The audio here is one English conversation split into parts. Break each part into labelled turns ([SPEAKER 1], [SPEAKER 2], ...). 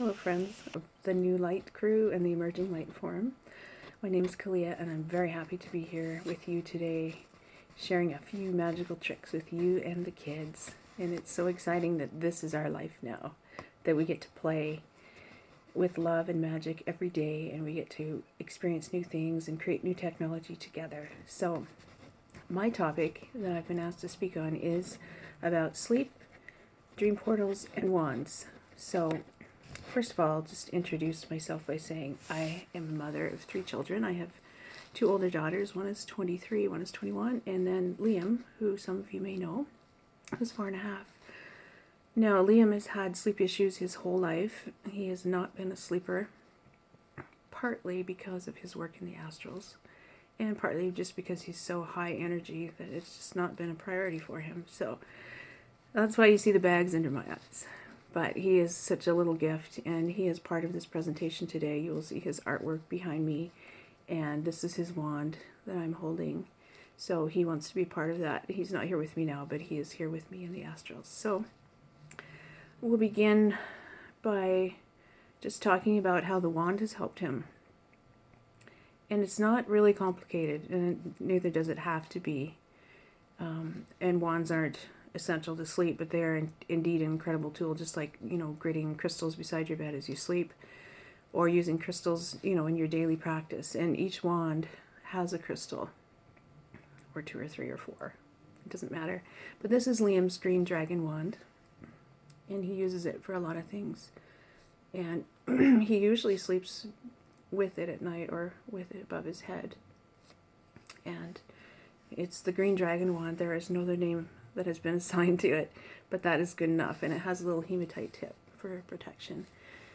[SPEAKER 1] Hello friends of the New Light crew and the Emerging Light Forum. My name is Kalia and I'm very happy to be here with you today, sharing a few magical tricks with you and the kids. And it's so exciting that this is our life now, that we get to play with love and magic every day, and we get to experience new things and create new technology together. So my topic that I've been asked to speak on is about sleep, dream portals, and wands. So first of all, I'll just introduce myself by saying I am a mother of 3 children. I have 2 older daughters. One is 23, one is 21, and then Liam, who some of you may know, who's 4.5. Now, Liam has had sleep issues his whole life. He has not been a sleeper, partly because of his work in the astrals, and partly just because he's so high energy that it's just not been a priority for him. So that's why you see the bags under my eyes. But he is such a little gift, and he is part of this presentation today. You will see his artwork behind me, and this is his wand that I'm holding. So he wants to be part of that. He's not here with me now, but he is here with me in the astrals. So we'll begin by just talking about how the wand has helped him. And it's not really complicated, and neither does it have to be. And wands aren't essential to sleep, but they are indeed an incredible tool, just like, gritting crystals beside your bed as you sleep, or using crystals, in your daily practice. And each wand has a crystal, or 2 or 3 or 4. It doesn't matter. But this is Liam's green dragon wand, and he uses it for a lot of things. And he usually sleeps with it at night or with it above his head. And it's the green dragon wand. There is no other name that has been assigned to it, but that is good enough. And it has a little hematite tip for protection.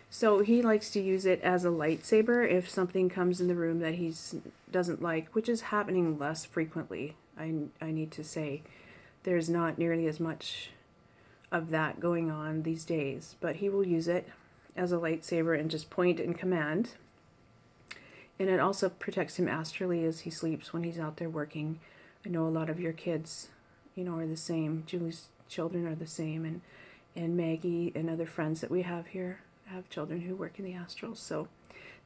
[SPEAKER 1] So he likes to use it as a lightsaber if something comes in the room that he doesn't like, which is happening less frequently. I need to say there's not nearly as much of that going on these days, but he will use it as a lightsaber and just point and command. And it also protects him astrally as he sleeps when he's out there working. I know a lot of your kids, are the same. Julie's children are the same, and Maggie and other friends that we have here have children who work in the astrals. So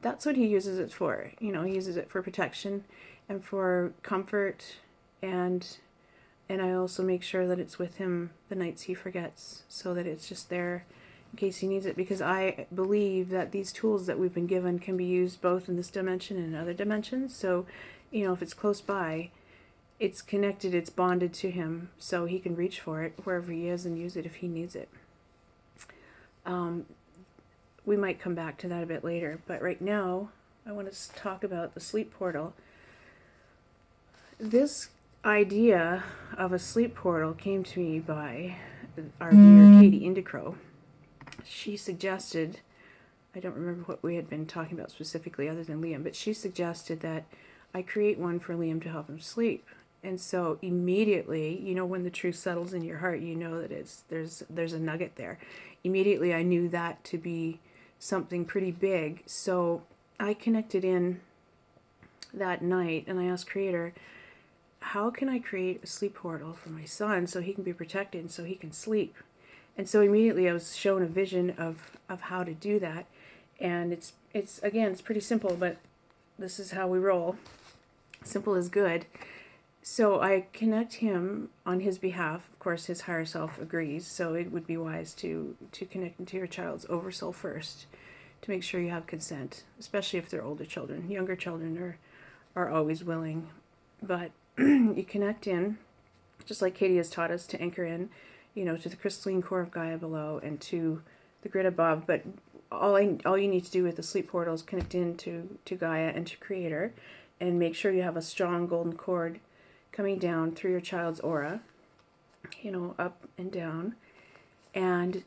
[SPEAKER 1] that's what he uses it for. He uses it for protection and for comfort, and I also make sure that it's with him the nights he forgets, so that it's just there in case he needs it, because I believe that these tools that we've been given can be used both in this dimension and in other dimensions. So, if it's close by, it's connected, it's bonded to him, so he can reach for it wherever he is and use it if he needs it. We might come back to that a bit later, but right now I want to talk about the sleep portal. This idea of a sleep portal came to me by our dear Katie Indicrow. She suggested, I don't remember what we had been talking about specifically other than Liam, but she suggested that I create one for Liam to help him sleep. And so immediately, when the truth settles in your heart, that there's a nugget there. Immediately I knew that to be something pretty big. So I connected in that night and I asked Creator, how can I create a sleep portal for my son so he can be protected and so he can sleep? And so immediately I was shown a vision of how to do that. And it's pretty simple, but this is how we roll. Simple is good. So I connect him on his behalf. Of course, his higher self agrees, so it would be wise to connect into your child's oversoul first to make sure you have consent, especially if they're older children. Younger children are always willing. But you connect in, just like Katie has taught us, to anchor in, to the crystalline core of Gaia below and to the grid above. But all you need to do with the sleep portal is connect in to Gaia and to Creator, and make sure you have a strong golden cord coming down through your child's aura, up and down. And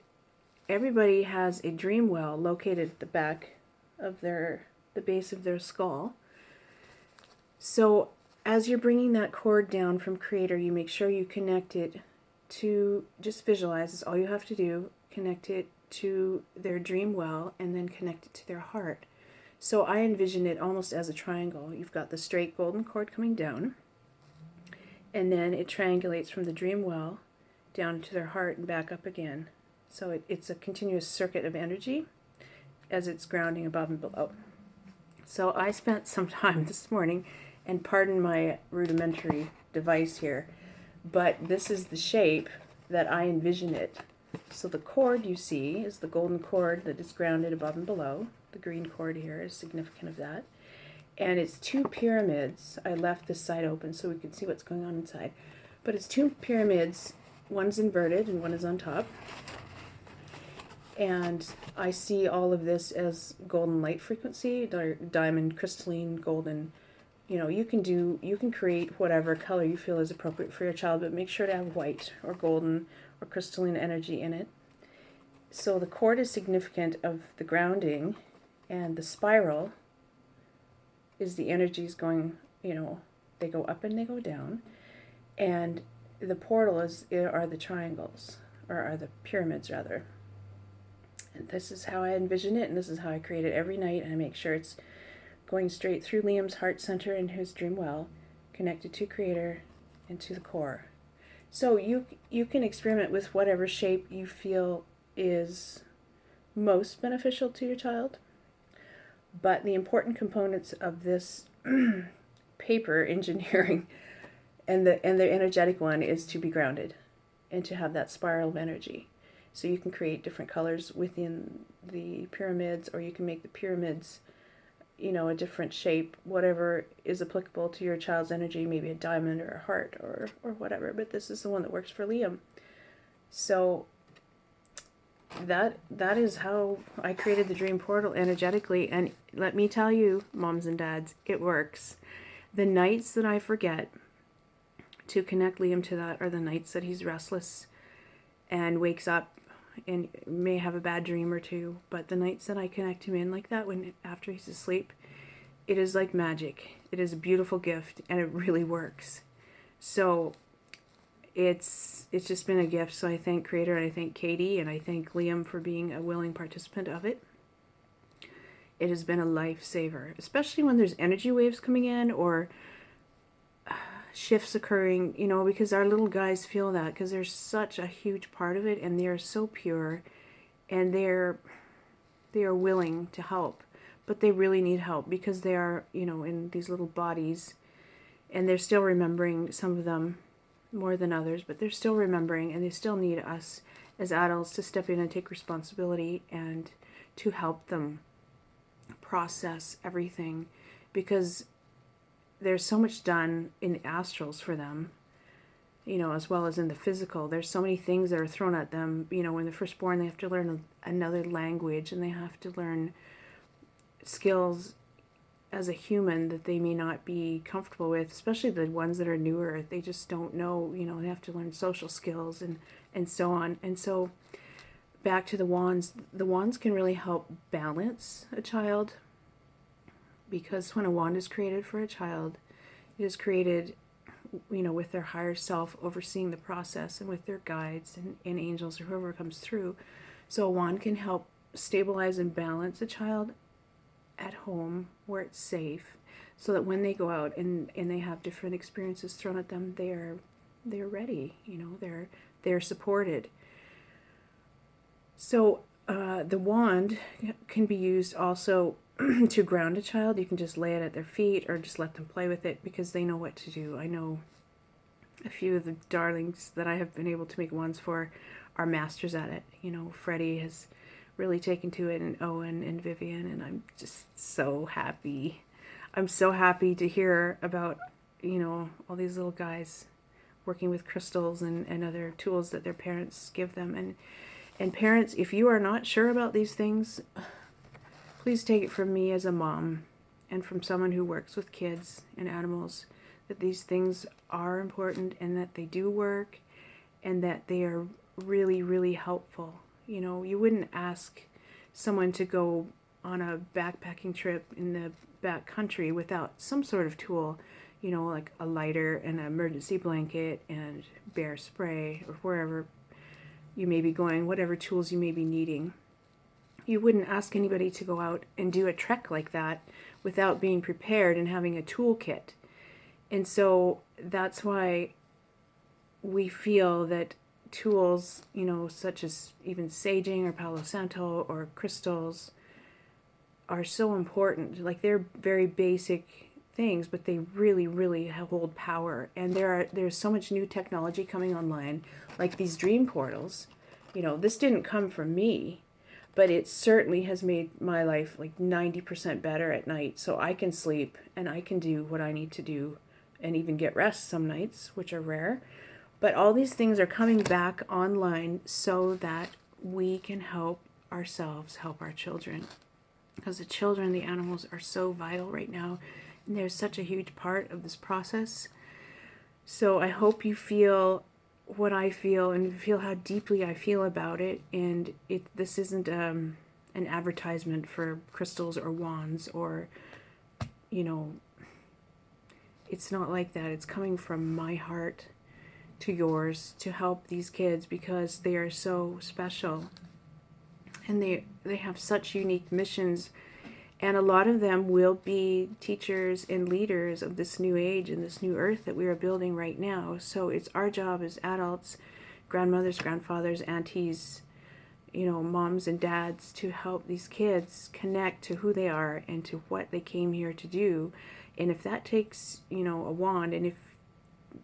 [SPEAKER 1] everybody has a dream well located at the back of the base of their skull. So as you're bringing that cord down from Creator, you make sure you connect it to, just visualize, is all you have to do, connect it to their dream well and then connect it to their heart. So I envision it almost as a triangle. You've got the straight golden cord coming down, and then it triangulates from the dream well down to their heart and back up again. So it's a continuous circuit of energy. as it's grounding above and below. So I spent some time this morning, and pardon my rudimentary device here, but this is the shape that I envision it. So the cord you see is the golden cord that is grounded above and below. The green cord here is significant of that. And it's two pyramids. I left this side open so we could see what's going on inside. But it's two pyramids. One's inverted and one is on top. And I see all of this as golden light frequency, diamond, crystalline, golden. You know, you can create whatever color you feel is appropriate for your child, but make sure to have white or golden or crystalline energy in it. So the cord is significant of the grounding, and the spiral is the energies going, they go up and they go down. And the portal are the triangles, or are the pyramids rather. And this is how I envision it, and this is how I create it every night. And I make sure it's going straight through Liam's heart center and his dream well, connected to Creator and to the core. So you can experiment with whatever shape you feel is most beneficial to your child. But the important components of this paper engineering and the energetic one is to be grounded and to have that spiral of energy. So you can create different colors within the pyramids, or you can make the pyramids, a different shape, whatever is applicable to your child's energy, maybe a diamond or a heart or whatever. But this is the one that works for Liam. So that is how I created the dream portal energetically. And let me tell you, moms and dads, it works. The nights that I forget to connect Liam to that are the nights that he's restless and wakes up and may have a bad dream or two. But the nights that I connect him in like that, after he's asleep, it is like magic. It is a beautiful gift, and it really works. So it's just been a gift. So I thank Creator, and I thank Katie, and I thank Liam for being a willing participant of it. It has been a lifesaver, especially when there's energy waves coming in or shifts occurring, because our little guys feel that, because they're such a huge part of it, and they are so pure, and they are willing to help, but they really need help because they are, in these little bodies, and they're still remembering, some of them more than others, but they're still remembering, and they still need us as adults to step in and take responsibility and to help them process everything, because there's so much done in the astrals for them, as well as in the physical. There's so many things that are thrown at them. When they're first born, they have to learn another language, and they have to learn skills as a human that they may not be comfortable with, especially the ones that are newer. They just don't know, they have to learn social skills and so on. And so back to the wands can really help balance a child, because when a wand is created for a child, it is created, with their higher self overseeing the process, and with their guides and angels or whoever comes through. So a wand can help stabilize and balance a child at home where it's safe, so that when they go out and they have different experiences thrown at them, they're ready, they're supported. So the wand can be used also to ground a child. You can just lay it at their feet or just let them play with it, because they know what to do. I know a few of the darlings that I have been able to make wands for are masters at it. Freddie has really taken to it, and Owen and Vivian, and I'm just so happy. I'm so happy to hear about, all these little guys working with crystals and other tools that their parents give them. And parents, if you are not sure about these things, please take it from me as a mom and from someone who works with kids and animals, that these things are important, and that they do work, and that they are really, really helpful. You wouldn't ask someone to go on a backpacking trip in the back country without some sort of tool, like a lighter and an emergency blanket and bear spray, or wherever you may be going, whatever tools you may be needing. You wouldn't ask anybody to go out and do a trek like that without being prepared and having a toolkit. And so that's why we feel that tools, such as even saging or Palo Santo or crystals, are so important. Like, they're very basic things, but they really, really hold power. And there's so much new technology coming online, like these dream portals. You know, this didn't come from me, but it certainly has made my life like 90% better at night. So I can sleep and I can do what I need to do and even get rest some nights, which are rare. But all these things are coming back online so that we can help ourselves help our children. Because the children, the animals are so vital right now. And they're such a huge part of this process. So I hope you feel what I feel and feel how deeply I feel about it. And this isn't an advertisement for crystals or wands or, you know, it's not like that. It's coming from my heart to yours to help these kids because they are so special. And they have such unique missions. And a lot of them will be teachers and leaders of this new age and this new earth that we are building right now. So it's our job as adults, grandmothers, grandfathers, aunties, you know, moms and dads, to help these kids connect to who they are and to what they came here to do. And if that takes, you know, a wand, and if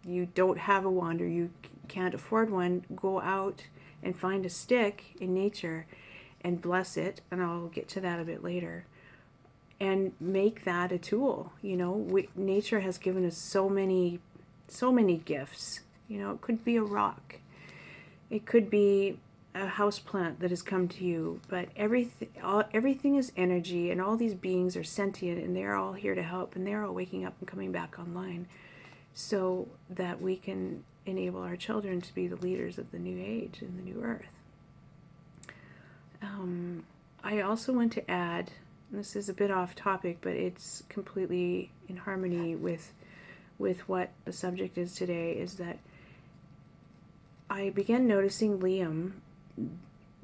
[SPEAKER 1] you don't have a wand or you can't afford one, go out and find a stick in nature and bless it. And I'll get to that a bit later. And make that a tool. You know, nature has given us so many gifts. You know, it could be a rock. It could be a house plant that has come to you. But everything is energy, and all these beings are sentient, and they're all here to help, and they're all waking up and coming back online so that we can enable our children to be the leaders of the new age and the new earth. I also want to add, this is a bit off topic, but it's completely in harmony with what the subject is today, is that I began noticing Liam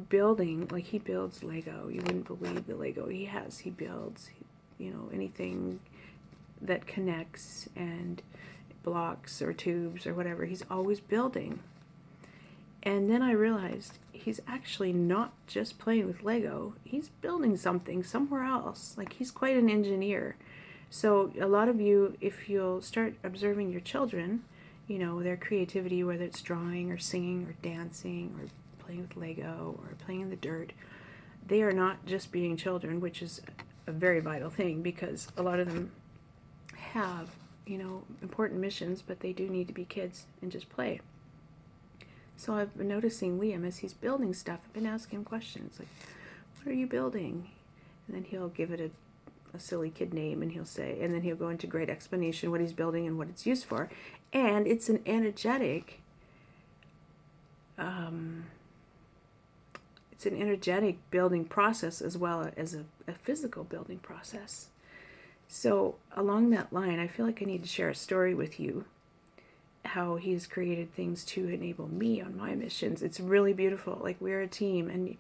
[SPEAKER 1] building, like he builds Lego. You wouldn't believe the Lego he has. He builds, you know, anything that connects and blocks or tubes or whatever. He's always building. And then I realized he's actually not just playing with Lego. He's building something somewhere else. Like, he's quite an engineer. So a lot of you, if you'll start observing your children, you know, their creativity, whether it's drawing or singing or dancing or playing with Lego or playing in the dirt, they are not just being children, which is a very vital thing because a lot of them have, you know, important missions, but they do need to be kids and just play. So I've been noticing Liam as he's building stuff. I've been asking him questions like, what are you building? And then he'll give it a silly kid name, and he'll say, and then he'll go into great explanation what he's building and what it's used for. And it's an energetic, building process as well as a physical building process. So along that line, I feel like I need to share a story with you, how he's created things to enable me on my missions. It's really beautiful. Like, we're a team, and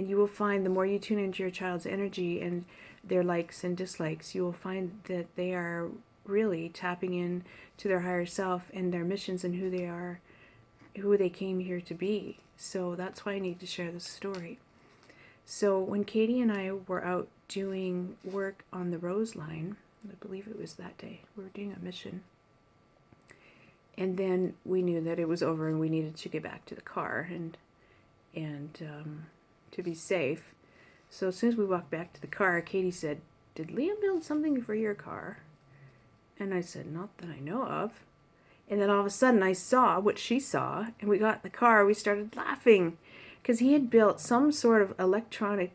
[SPEAKER 1] you will find the more you tune into your child's energy and their likes and dislikes, you will find that they are really tapping in to their higher self and their missions and who they are, who they came here to be. So that's why I need to share this story. So when Katie and I were out doing work on the Rose line, I believe it was that day, we were doing a mission. And then we knew that it was over and we needed to get back to the car and to be safe. So as soon as we walked back to the car, Katie said, "Did Liam build something for your car?" And I said, "Not that I know of." And then all of a sudden I saw what she saw, and we got in the car, we started laughing because he had built some sort of electronic,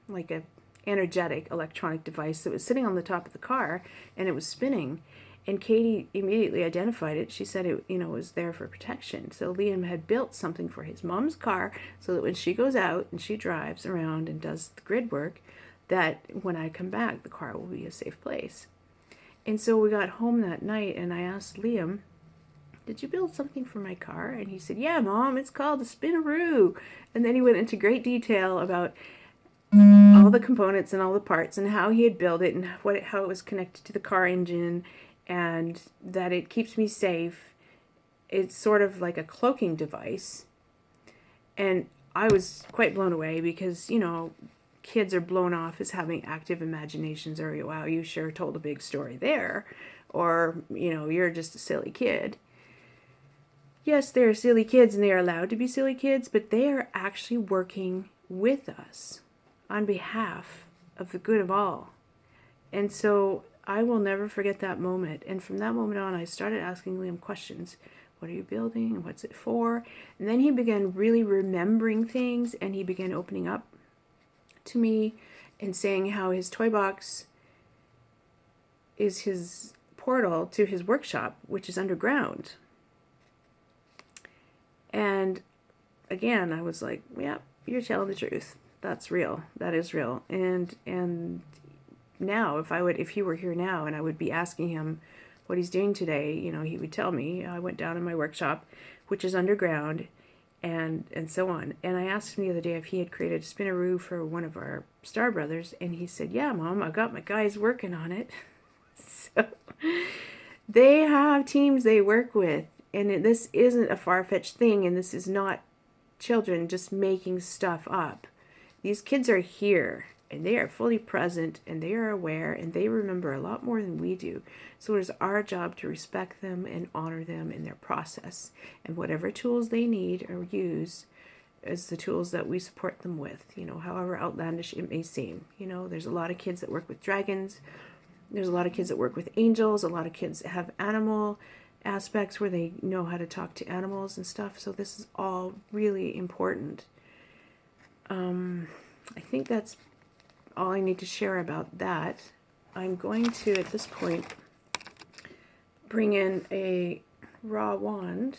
[SPEAKER 1] like a energetic electronic device that was sitting on the top of the car, and it was spinning. And Katie immediately identified it. She said it, you know, was there for protection. So Liam had built something for his mom's car so that when she goes out and she drives around and does the grid work, that when I come back, the car will be a safe place. And so we got home that night, and I asked Liam, "Did you build something for my car?" And he said, "Yeah, Mom, it's called a spinaroo." And then he went into great detail about all the components and all the parts and how he had built it and how it was connected to the car engine, and that it keeps me safe. It's sort of like a cloaking device. And I was quite blown away because, you know, kids are blown off as having active imaginations, or wow, you sure told a big story there, or you're just a silly kid. Yes, they're silly kids and they are allowed to be silly kids, but they are actually working with us on behalf of the good of all. And so I will never forget that moment. And from that moment on, I started asking Liam questions. What are you building? What's it for? And then he began really remembering things, and he began opening up to me and saying how his toy box is his portal to his workshop, which is underground. And again, I was like, yeah, you're telling the truth. That's real. That is real. And now if he were here now and I would be asking him what he's doing today, he would tell me, I went down in my workshop, which is underground, and so on. And I asked him the other day if he had created a spinaroo for one of our Star Brothers, and he said, yeah, Mom, I got my guys working on it. So they have teams they work with, and this isn't a far-fetched thing, and this is not children just making stuff up. These kids are here, and they are fully present, and they are aware, and they remember a lot more than we do. So it is our job to respect them and honor them in their process. And whatever tools they need or use is the tools that we support them with, however outlandish it may seem. There's a lot of kids that work with dragons. There's a lot of kids that work with angels. A lot of kids have animal aspects where they know how to talk to animals and stuff. So this is all really important. I think that's all I need to share about that. I'm going to, at this point, bring in a raw wand.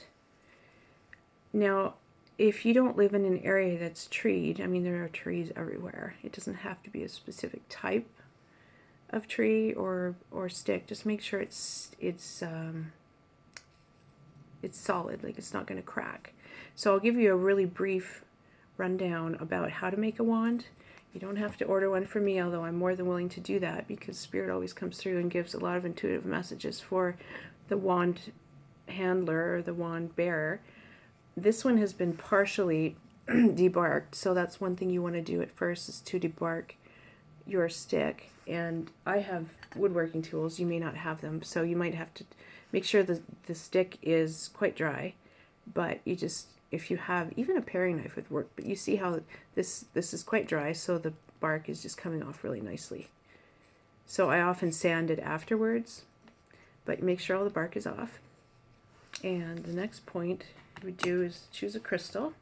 [SPEAKER 1] Now, if you don't live in an area that's treed, there are trees everywhere. It doesn't have to be a specific type of tree or stick. Just make sure it's solid, like it's not going to crack. So I'll give you a really brief rundown about how to make a wand. You don't have to order one from me, although I'm more than willing to do that because Spirit always comes through and gives a lot of intuitive messages for the wand handler or the wand bearer. This one has been partially debarked, so that's one thing you want to do at first is to debark your stick. And I have woodworking tools. You may not have them, so you might have to make sure the stick is quite dry. But you just, if you have even a paring knife would work, but you see how this is quite dry, so the bark is just coming off really nicely. So I often sand it afterwards, but make sure all the bark is off. And the next point you would do is choose a crystal.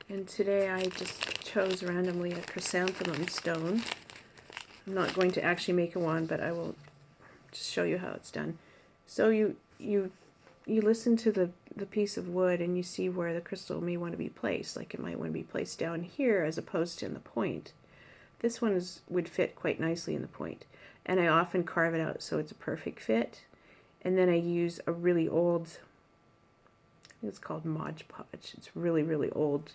[SPEAKER 1] And today I just chose randomly a chrysanthemum stone. I'm not going to actually make a wand, but I will just show you how it's done. So you listen to the piece of wood and you see where the crystal may want to be placed. Like it might want to be placed down here as opposed to in the point. This one would fit quite nicely in the point. And I often carve it out so it's a perfect fit. And then I use a really old, I think it's called Mod Podge. It's really, really old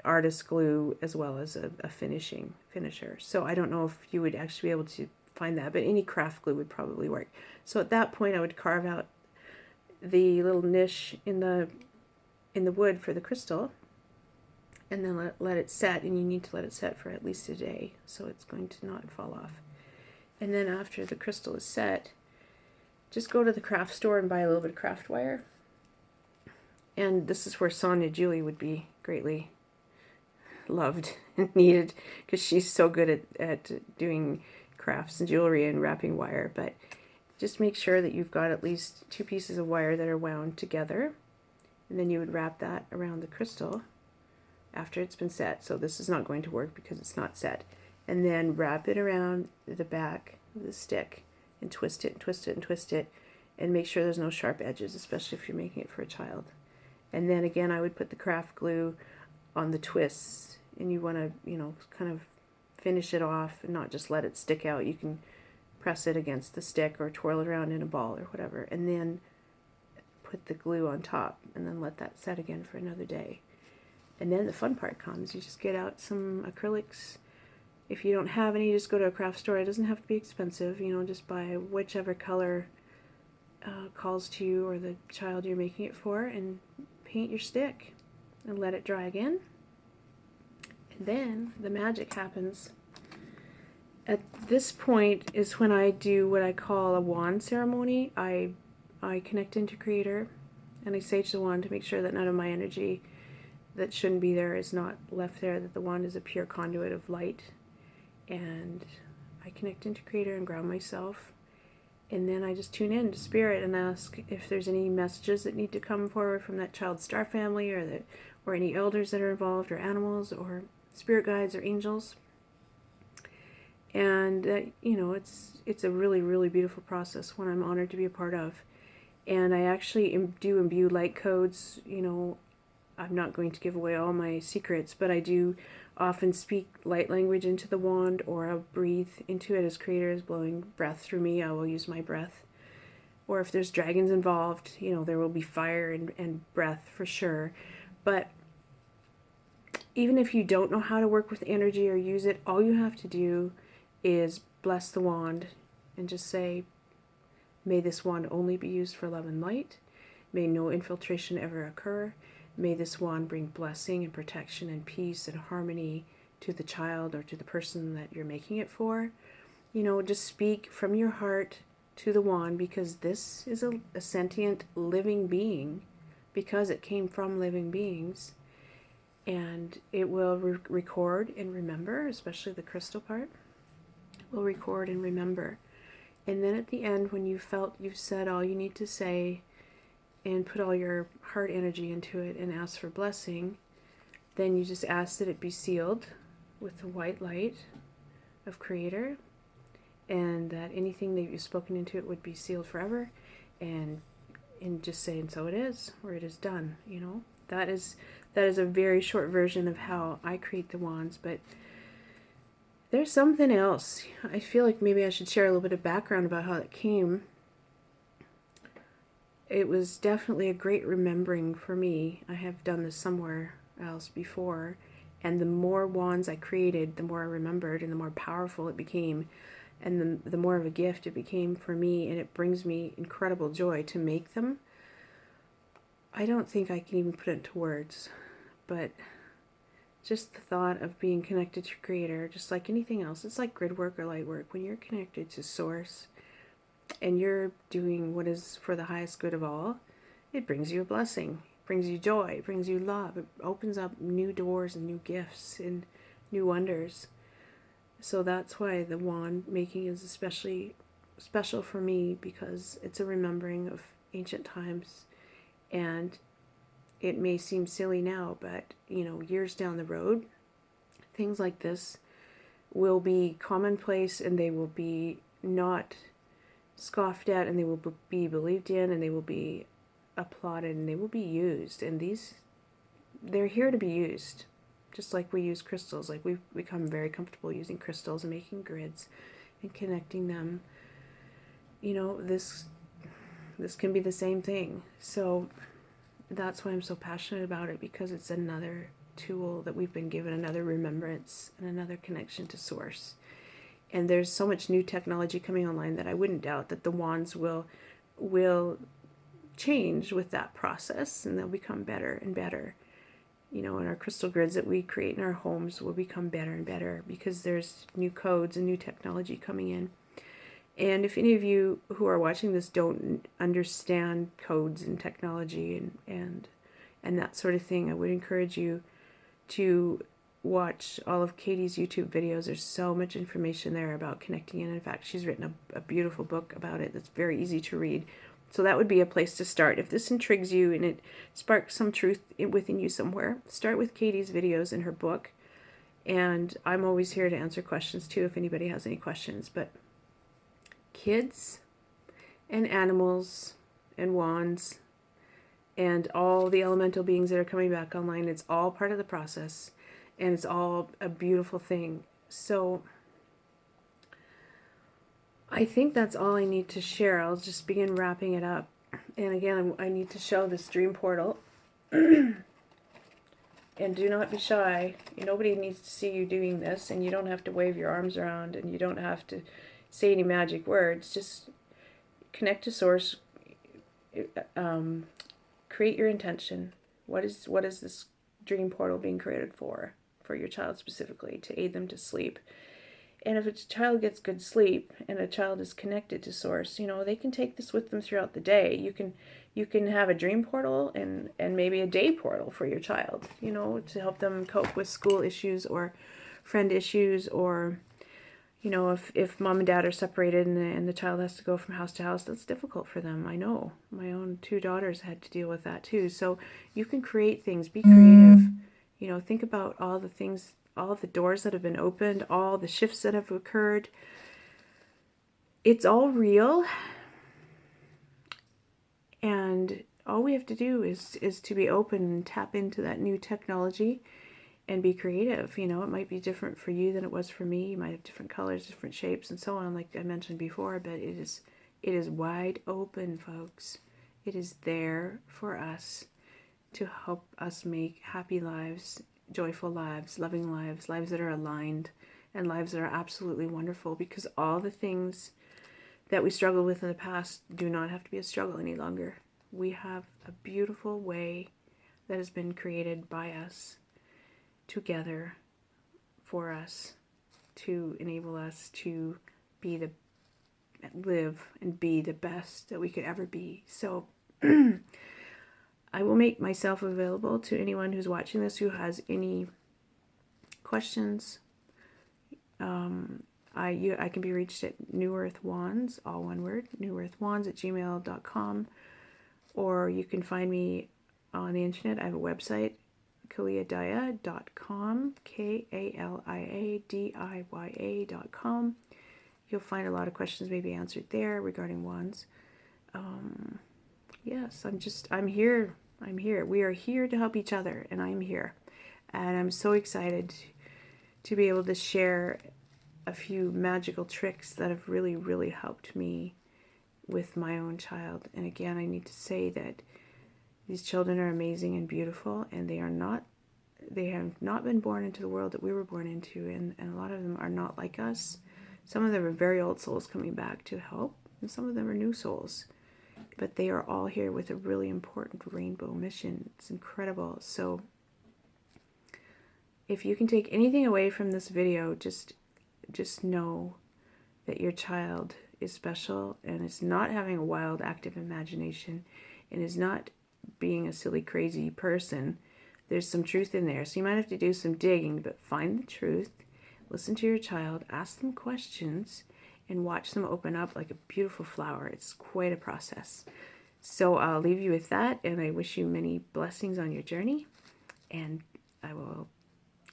[SPEAKER 1] artist glue as well as a finisher. So I don't know if you would actually be able to find that, but any craft glue would probably work. So at that point I would carve out the little niche in the wood for the crystal and then let it set, and you need to let it set for at least a day so it's going to not fall off. And then after the crystal is set, just go to the craft store and buy a little bit of craft wire. And this is where Sonia Julie would be greatly loved and needed because she's so good at doing crafts and jewelry and wrapping wire. But just make sure that you've got at least 2 pieces of wire that are wound together. And then you would wrap that around the crystal after it's been set. So this is not going to work because it's not set. And then wrap it around the back of the stick and twist it and twist it and twist it. And make sure there's no sharp edges, especially if you're making it for a child. And then again, I would put the craft glue on the twists, and you want to, kind of finish it off and not just let it stick out. You can press it against the stick or twirl it around in a ball or whatever, and then put the glue on top and then let that set again for another day. And then the fun part comes. You just get out some acrylics. If you don't have any, just go to a craft store. It doesn't have to be expensive. Just buy whichever color calls to you or the child you're making it for, and paint your stick and let it dry again. Then the magic happens. At this point is when I do what I call a wand ceremony. I connect into Creator and I sage the wand to make sure that none of my energy that shouldn't be there is not left there, that the wand is a pure conduit of light. And I connect into Creator and ground myself. And then I just tune in to Spirit and ask if there's any messages that need to come forward from that child's star family, or any elders that are involved, or animals, or spirit guides, or angels. And it's a really, really beautiful process, one I'm honored to be a part of. And I actually do imbue light codes. I'm not going to give away all my secrets, but I do often speak light language into the wand, or I'll breathe into it as Creator is blowing breath through me. I will use my breath. Or if there's dragons involved, there will be fire and breath for sure. But even if you don't know how to work with energy or use it, all you have to do is bless the wand and just say, may this wand only be used for love and light. May no infiltration ever occur. May this wand bring blessing and protection and peace and harmony to the child or to the person that you're making it for. Just speak from your heart to the wand, because this is a sentient living being, because it came from living beings. And it will record and remember, especially the crystal part, will record and remember. And then at the end, when you felt you've said all you need to say, and put all your heart energy into it and ask for blessing, then you just ask that it be sealed with the white light of Creator, and that anything that you've spoken into it would be sealed forever, and just say, and so it is, or it is done. That is a very short version of how I create the wands. But there's something else. I feel like maybe I should share a little bit of background about how it came. It was definitely a great remembering for me. I have done this somewhere else before, and the more wands I created, the more I remembered, and the more powerful it became, and the more of a gift it became for me, and it brings me incredible joy to make them. I don't think I can even put it into words, but just the thought of being connected to Creator, just like anything else, it's like grid work or light work. When you're connected to Source, and you're doing what is for the highest good of all, it brings you a blessing, it brings you joy, it brings you love, it opens up new doors and new gifts and new wonders. So that's why the wand making is especially special for me, because it's a remembering of ancient times. And it may seem silly now, but years down the road, things like this will be commonplace, and they will be not scoffed at, and they will be believed in, and they will be applauded, and they will be used. And they're here to be used, just like we use crystals. Like we've become very comfortable using crystals and making grids and connecting them. This can be the same thing. So that's why I'm so passionate about it, because it's another tool that we've been given, another remembrance and another connection to Source. And there's so much new technology coming online that I wouldn't doubt that the wands will change with that process, and they'll become better and better. And our crystal grids that we create in our homes will become better and better, because there's new codes and new technology coming in. And if any of you who are watching this don't understand codes and technology and that sort of thing, I would encourage you to watch all of Katie's YouTube videos. There's so much information there about connecting in. In fact, she's written a beautiful book about it that's very easy to read. So that would be a place to start. If this intrigues you and it sparks some truth within you somewhere, start with Katie's videos in her book. And I'm always here to answer questions too, if anybody has any questions. But kids and animals and wands and all the elemental beings that are coming back online, it's all part of the process, and it's all a beautiful thing. So I think that's all I need to share. I'll just begin wrapping it up. And again, I need to show this dream portal. And do not be shy. Nobody needs to see you doing this, and you don't have to wave your arms around, and you don't have to say any magic words. Just connect to Source. Create your intention. What is this dream portal being created for for your child specifically to aid them to sleep. And if a child gets good sleep and a child is connected to source, you know, they can take this with them throughout the day. You can have a dream portal and maybe a day portal for your child, you know, to help them cope with school issues or friend issues, or, you know, if mom and dad are separated and the child has to go from house to house, that's difficult for them. I know. My own 2 daughters had to deal with that too. So you can create things, be creative. You know, think about all the things, all the doors that have been opened, all the shifts that have occurred. It's all real. And all we have to do is to be open and tap into that new technology and be creative. You know, it might be different for you than it was for me. You might have different colors, different shapes, and so on, like I mentioned before, but it is wide open, folks. It is there for us to help us make happy lives, joyful lives, loving lives, lives that are aligned, and lives that are absolutely wonderful, because all the things that we struggled with in the past do not have to be a struggle any longer. We have a beautiful way that has been created by us, together, for us, to enable us to live and be the best that we could ever be. So I will make myself available to anyone who's watching this who has any questions. I can be reached at New Earth Wands, all one word, newearthwands@gmail.com, or you can find me on the internet. I have a website, kaliadiya.com, KALIADIYA.com. You'll find a lot of questions maybe answered there regarding wands. Yes, I'm here. We are here to help each other, and I'm here. And I'm so excited to be able to share a few magical tricks that have really, really helped me with my own child. And again, I need to say that these children are amazing and beautiful, and they have not been born into the world that we were born into, and a lot of them are not like us. Some of them are very old souls coming back to help, and some of them are new souls. But they are all here with a really important rainbow mission. It's incredible. So if you can take anything away from this video, just know that your child is special and is not having a wild, active imagination and is not being a silly, crazy person. There's some truth in there. So you might have to do some digging, but find the truth, listen to your child, ask them questions, and watch them open up like a beautiful flower. It's quite a process. So I'll leave you with that, and I wish you many blessings on your journey, and I will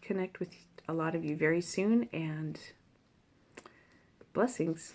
[SPEAKER 1] connect with a lot of you very soon, and blessings.